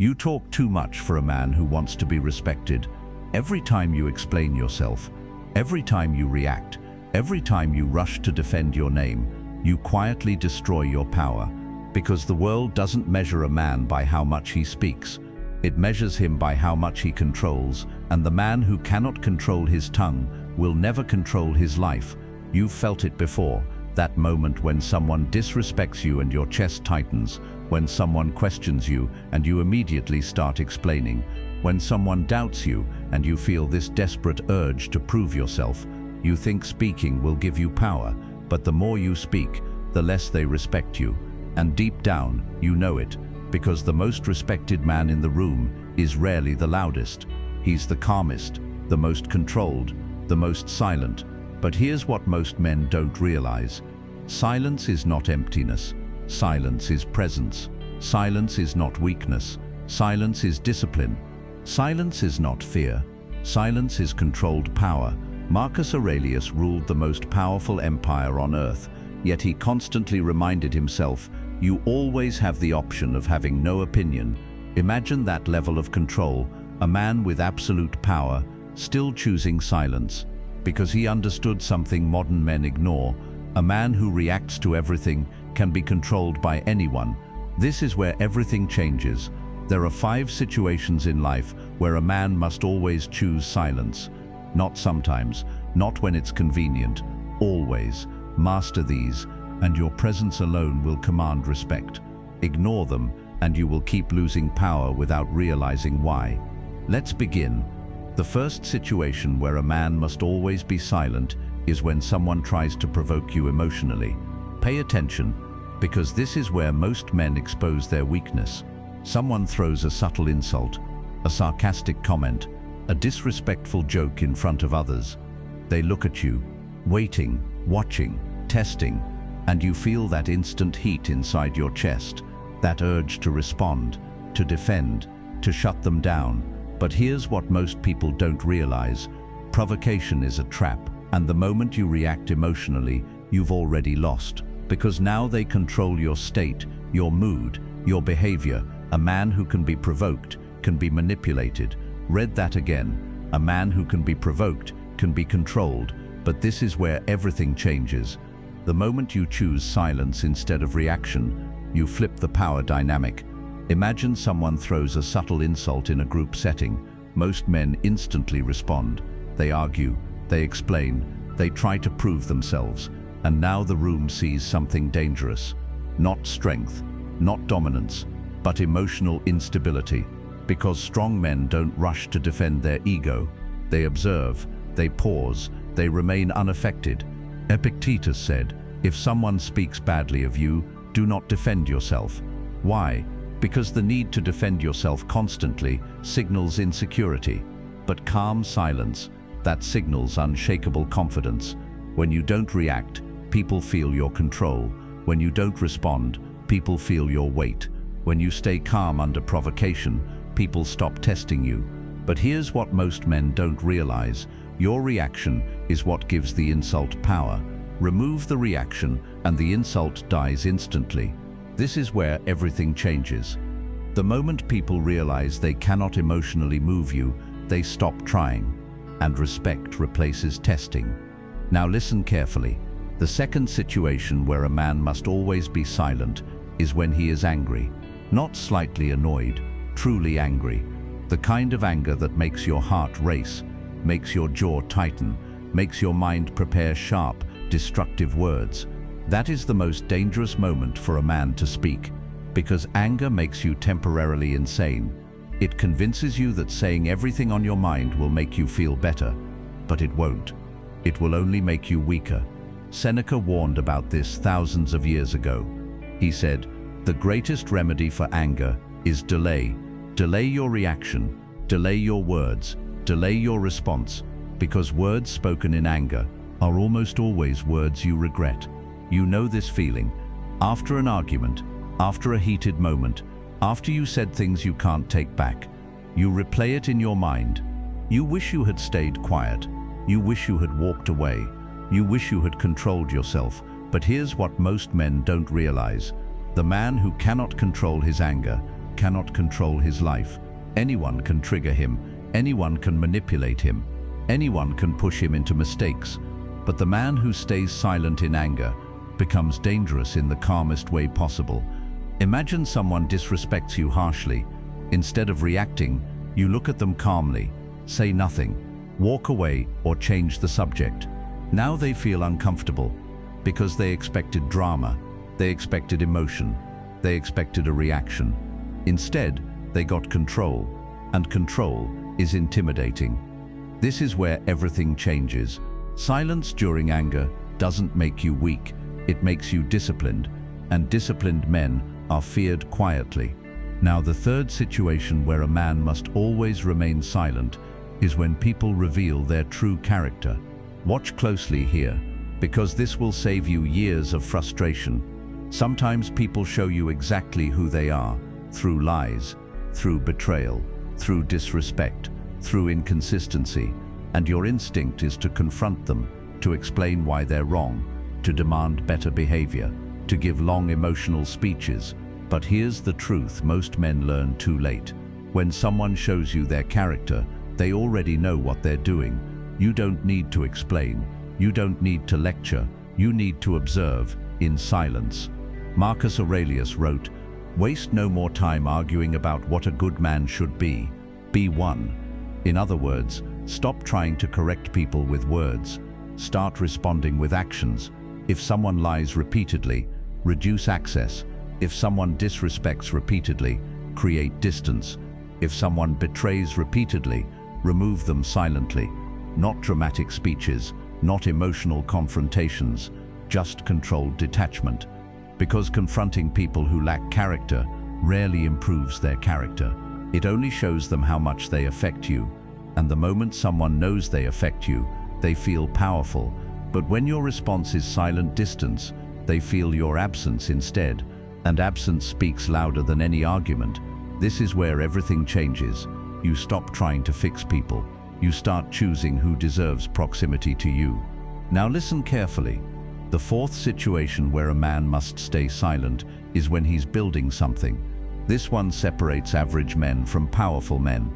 You talk too much for a man who wants to be respected. Every time you explain yourself, every time you react, every time you rush to defend your name, you quietly destroy your power. Because the world doesn't measure a man by how much he speaks. It measures him by how much he controls, and the man who cannot control his tongue will never control his life. You've felt it before, that moment when someone disrespects you and your chest tightens, when someone questions you and you immediately start explaining, when someone doubts you and you feel this desperate urge to prove yourself. You think speaking will give you power, but the more you speak, the less they respect you. And deep down, you know it, because the most respected man in the room is rarely the loudest. He's the calmest, the most controlled, the most silent. But here's what most men don't realize. Silence is not emptiness. Silence is presence. Silence is not weakness. Silence is discipline. Silence is not fear. Silence is controlled power. Marcus Aurelius ruled the most powerful empire on earth, yet he constantly reminded himself, you always have the option of having no opinion. Imagine that level of control, a man with absolute power, still choosing silence, because he understood something modern men ignore. A man who reacts to everything can be controlled by anyone. This is where everything changes. There are 5 situations in life where a man must always choose silence. Not sometimes, not when it's convenient, always. Master these, and your presence alone will command respect. Ignore them, and you will keep losing power without realizing why. Let's begin. The first situation where a man must always be silent is when someone tries to provoke you emotionally. Pay attention, because this is where most men expose their weakness. Someone throws a subtle insult, a sarcastic comment, a disrespectful joke in front of others. They look at you, waiting, watching, testing, and you feel that instant heat inside your chest, that urge to respond, to defend, to shut them down. But here's what most people don't realize. Provocation is a trap, and the moment you react emotionally, you've already lost. Because now they control your state, your mood, your behavior. A man who can be provoked can be manipulated. Read that again. A man who can be provoked can be controlled. But this is where everything changes. The moment you choose silence instead of reaction, you flip the power dynamic. Imagine someone throws a subtle insult in a group setting. Most men instantly respond. They argue, they explain, they try to prove themselves. And now the room sees something dangerous. Not strength, not dominance, but emotional instability. Because strong men don't rush to defend their ego. They observe, they pause, they remain unaffected. Epictetus said, if someone speaks badly of you, do not defend yourself. Why? Because the need to defend yourself constantly signals insecurity. But calm silence, that signals unshakable confidence. When you don't react, people feel your control. When you don't respond, people feel your weight. When you stay calm under provocation, people stop testing you. But here's what most men don't realize. Your reaction is what gives the insult power. Remove the reaction and the insult dies instantly. This is where everything changes. The moment people realize they cannot emotionally move you, they stop trying. And respect replaces testing. Now listen carefully. The second situation where a man must always be silent is when he is angry. Not slightly annoyed, truly angry. The kind of anger that makes your heart race, makes your jaw tighten, makes your mind prepare sharp, destructive words. That is the most dangerous moment for a man to speak, because anger makes you temporarily insane. It convinces you that saying everything on your mind will make you feel better, but it won't. It will only make you weaker. Seneca warned about this thousands of years ago. He said, the greatest remedy for anger is delay. Delay your reaction, delay your words, delay your response, because words spoken in anger are almost always words you regret. You know this feeling. After an argument, after a heated moment, after you said things you can't take back, you replay it in your mind. You wish you had stayed quiet. You wish you had walked away. You wish you had controlled yourself. But here's what most men don't realize. The man who cannot control his anger cannot control his life. Anyone can trigger him, anyone can manipulate him, anyone can push him into mistakes. But the man who stays silent in anger becomes dangerous in the calmest way possible. Imagine someone disrespects you harshly. Instead of reacting, you look at them calmly, say nothing, walk away, or change the subject. Now they feel uncomfortable because they expected drama, they expected emotion, they expected a reaction. Instead, they got control, and control is intimidating. This is where everything changes. Silence during anger doesn't make you weak, it makes you disciplined, and disciplined men are feared quietly. Now, the third situation where a man must always remain silent is when people reveal their true character. Watch closely here, because this will save you years of frustration. Sometimes people show you exactly who they are, through lies, through betrayal, through disrespect, through inconsistency, and your instinct is to confront them, to explain why they're wrong, to demand better behavior, to give long emotional speeches. But here's the truth most men learn too late. When someone shows you their character, they already know what they're doing. You don't need to explain. You don't need to lecture. You need to observe in silence. Marcus Aurelius wrote, "Waste no more time arguing about what a good man should be. Be one." In other words, stop trying to correct people with words. Start responding with actions. If someone lies repeatedly, reduce access. If someone disrespects repeatedly, create distance. If someone betrays repeatedly, remove them silently. Not dramatic speeches, not emotional confrontations, just controlled detachment. Because confronting people who lack character rarely improves their character. It only shows them how much they affect you. And the moment someone knows they affect you, they feel powerful. But when your response is silent distance, they feel your absence instead. And absence speaks louder than any argument. This is where everything changes. You stop trying to fix people. You start choosing who deserves proximity to you. Now listen carefully. The fourth situation where a man must stay silent is when he's building something. This one separates average men from powerful men.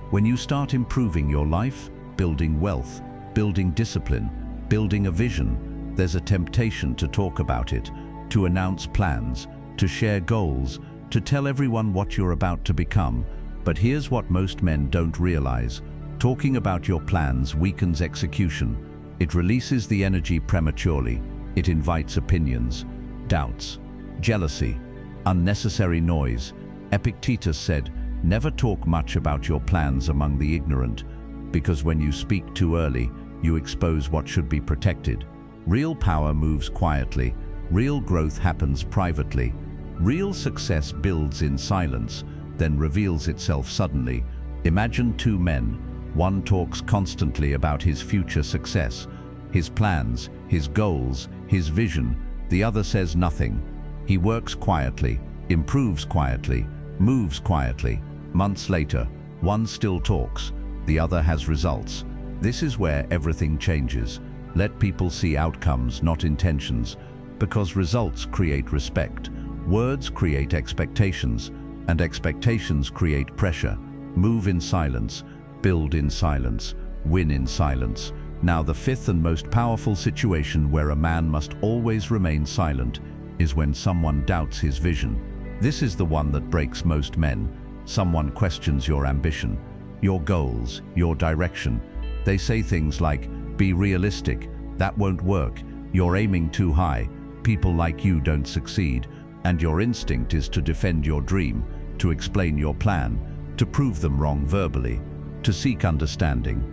When you start improving your life, building wealth, building discipline, building a vision, there's a temptation to talk about it, to announce plans, to share goals, to tell everyone what you're about to become. But here's what most men don't realize. Talking about your plans weakens execution. It releases the energy prematurely. It invites opinions, doubts, jealousy, unnecessary noise. Epictetus said, "Never talk much about your plans among the ignorant, because when you speak too early, you expose what should be protected." Real power moves quietly. Real growth happens privately. Real success builds in silence, then reveals itself suddenly. Imagine two men. One talks constantly about his future success, his plans, his goals, his vision. The other says nothing. He works quietly, improves quietly, moves quietly. Months later, one still talks, the other has results. This is where everything changes. Let people see outcomes, not intentions, because results create respect. Words create expectations, and expectations create pressure. Move in silence, build in silence, win in silence. Now, the fifth and most powerful situation where a man must always remain silent is when someone doubts his vision. This is the one that breaks most men. Someone questions your ambition, your goals, your direction. They say things like, "Be realistic, that won't work, you're aiming too high, people like you don't succeed." And your instinct is to defend your dream, to explain your plan, to prove them wrong verbally, to seek understanding.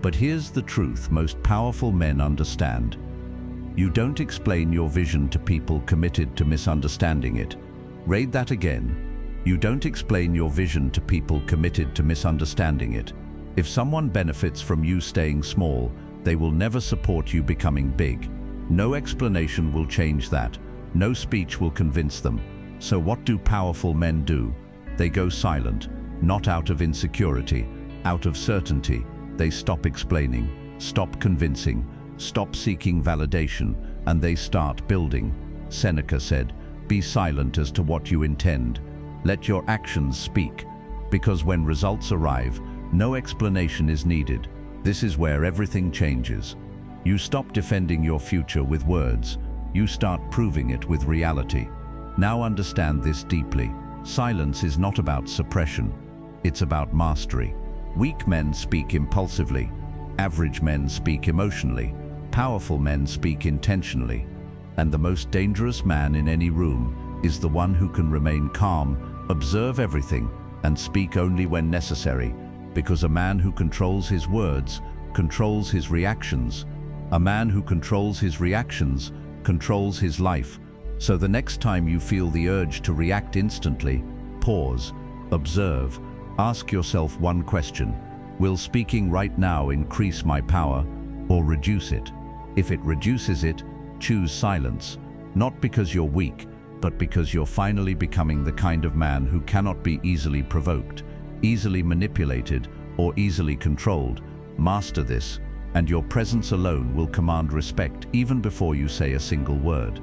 But here's the truth most powerful men understand. You don't explain your vision to people committed to misunderstanding it. Read that again. You don't explain your vision to people committed to misunderstanding it. If someone benefits from you staying small, they will never support you becoming big. No explanation will change that. No speech will convince them. So what do powerful men do? They go silent, not out of insecurity, out of certainty. They stop explaining, stop convincing, stop seeking validation, and they start building. Seneca said, "Be silent as to what you intend." Let your actions speak, because when results arrive, no explanation is needed. This is where everything changes. You stop defending your future with words. You start proving it with reality. Now understand this deeply. Silence is not about suppression. It's about mastery. Weak men speak impulsively. Average men speak emotionally. Powerful men speak intentionally. And the most dangerous man in any room is the one who can remain calm, observe everything, and speak only when necessary, because a man who controls his words controls his reactions. A man who controls his reactions controls his life. So the next time you feel the urge to react instantly, pause, observe, ask yourself one question: will speaking right now increase my power or reduce it? If it reduces it, choose silence, not because you're weak, but because you're finally becoming the kind of man who cannot be easily provoked, easily manipulated, or easily controlled. Master this, and your presence alone will command respect even before you say a single word.